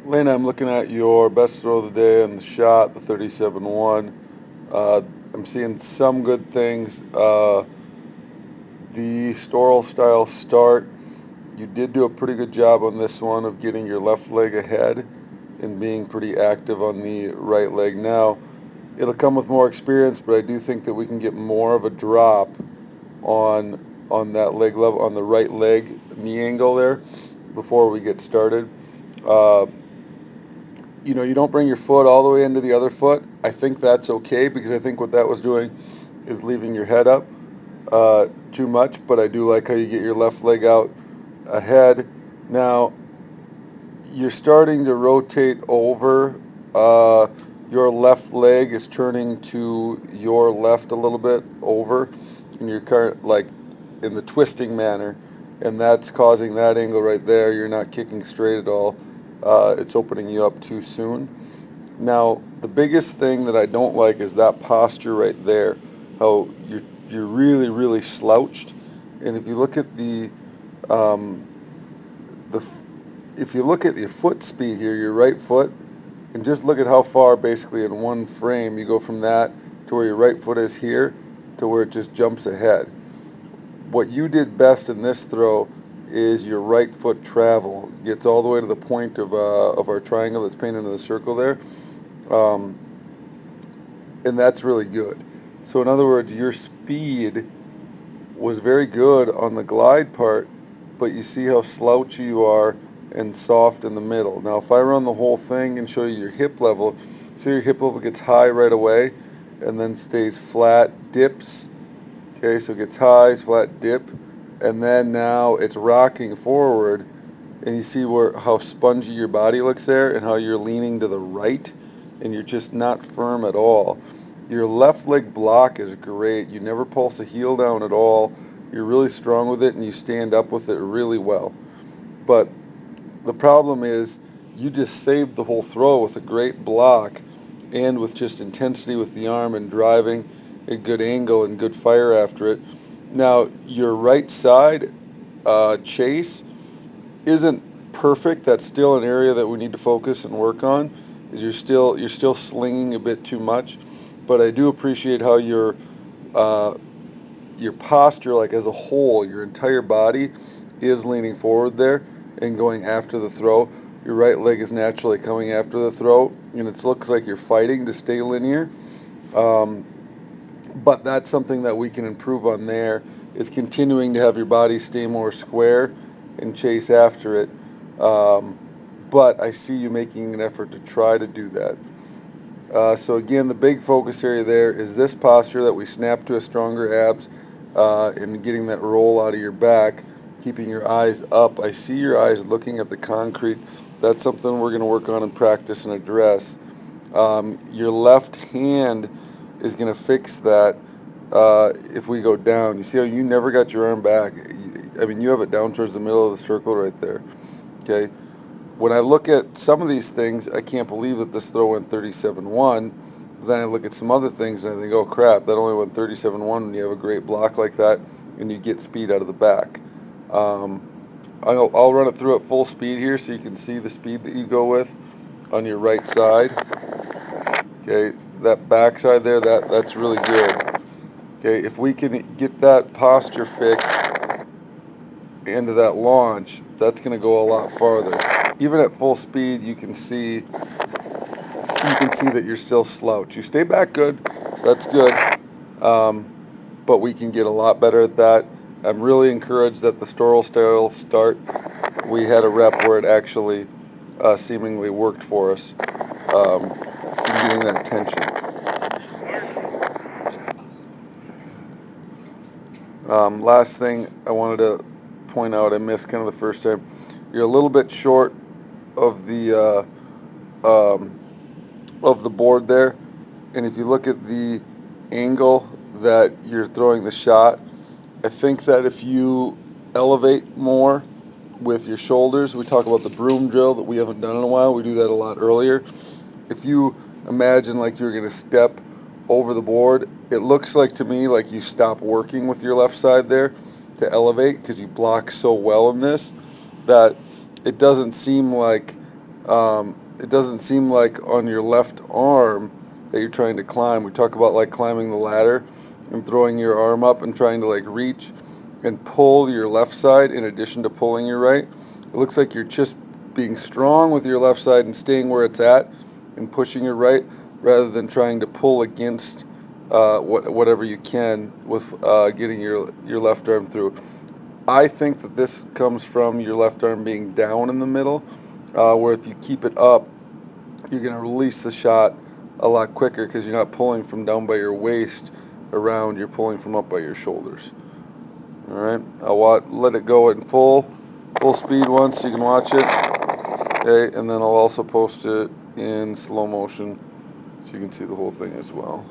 Lena, I'm looking at your best throw of the day on the shot, the 37-1. Uh, I'm seeing some good things. The Storal style start, you did do a pretty good job on this one of getting your left leg ahead and being pretty active on the right leg. Now, it'll come with more experience, but I do think that we can get more of a drop on that leg level, on the right leg knee angle there before we get started. Uh, you don't bring your foot all the way into the other foot. I think that's okay because I think what that was doing is leaving your head up too much. But I do like how you get your left leg out ahead. Now you're starting to rotate over. Your left leg is turning to your left a little bit over, and you're kind of like in the twisting manner, and that's causing that angle right there. You're not kicking straight at all. It's opening you up too soon. Now, the biggest thing that I don't like is that posture right there. How you're really slouched, and if you look at um, the if you look at your foot speed here, your right foot, and just look at how far basically in one frame you go from that to where your right foot is here to where it just jumps ahead. What you did best in this throw is your right foot travel gets all the way to the point of our triangle that's painted in the circle there, um, and that's really good. So in other words, your speed was very good on the glide part, but you see how slouchy you are and soft in the middle. Now, if I run the whole thing and show you your hip level, so your hip level gets high right away and then stays flat, dips. Okay, so it gets high, flat, dip, and then now it's rocking forward, and you see how spongy your body looks there and how you're leaning to the right and you're just not firm at all. Your left leg block is great. You never pulse the heel down at all. You're really strong with it and you stand up with it really well. But the problem is you just saved the whole throw with a great block and with just intensity with the arm and driving a good angle and good fire after it. Now, your right side chase isn't perfect. That's still an area that we need to focus and work on. Is you're still slinging a bit too much, but I do appreciate how uh, your posture, like as a whole, your entire body is leaning forward there and going after the throw. Your right leg is naturally coming after the throw, and it looks like you're fighting to stay linear. Um, but that's something that we can improve on there is continuing to have your body stay more square and chase after it. Um, but I see you making an effort to try to do that. So again, the big focus area there is this posture that we snap to a stronger abs and getting that roll out of your back, keeping your eyes up. I see your eyes looking at the concrete. That's something we're going to work on and practice and address. Your left hand is going to fix that if we go down. You see how you never got your arm back? I mean, you have it down towards the middle of the circle right there. Okay. When I look at some of these things, I can't believe that this throw went 37-1. Then I look at some other things and I think, oh crap, that only went 37-1 when you have a great block like that and you get speed out of the back. Um, I'll run it through at full speed here so you can see the speed that you go with on your right side. Okay, that back side there, that's really good. Okay, if we can get that posture fixed into that launch, that's going to go a lot farther. Even at full speed, you can see that you're still slouch. You stay back good, so that's good. Um, but we can get a lot better at that. I'm really encouraged that the Storal style start, we had a rep where it actually seemingly worked for us in getting that tension. Last thing I wanted to point out, I missed kind of the first time. You're a little bit short of the board there, and if you look at the angle that you're throwing the shot, I think that if you elevate more with your shoulders, we talk about the broom drill that we haven't done in a while. We do that a lot earlier. If you imagine like you're going to step over the board, it looks like to me like you stop working with your left side there to elevate because you block so well in this that it doesn't seem like It doesn't seem like on your left arm that you're trying to climb. We talk about like climbing the ladder and throwing your arm up and trying to like reach and pull your left side in addition to pulling your right. It looks like you're just being strong with your left side and staying where it's at and pushing your right rather than trying to pull against whatever you can with getting your left arm through. I think that this comes from your left arm being down in the middle, where if you keep it up, you're going to release the shot a lot quicker because you're not pulling from down by your waist around, you're pulling from up by your shoulders. All right, I'll let it go in full speed once so you can watch it. Okay, and then I'll also post it in slow motion so you can see the whole thing as well.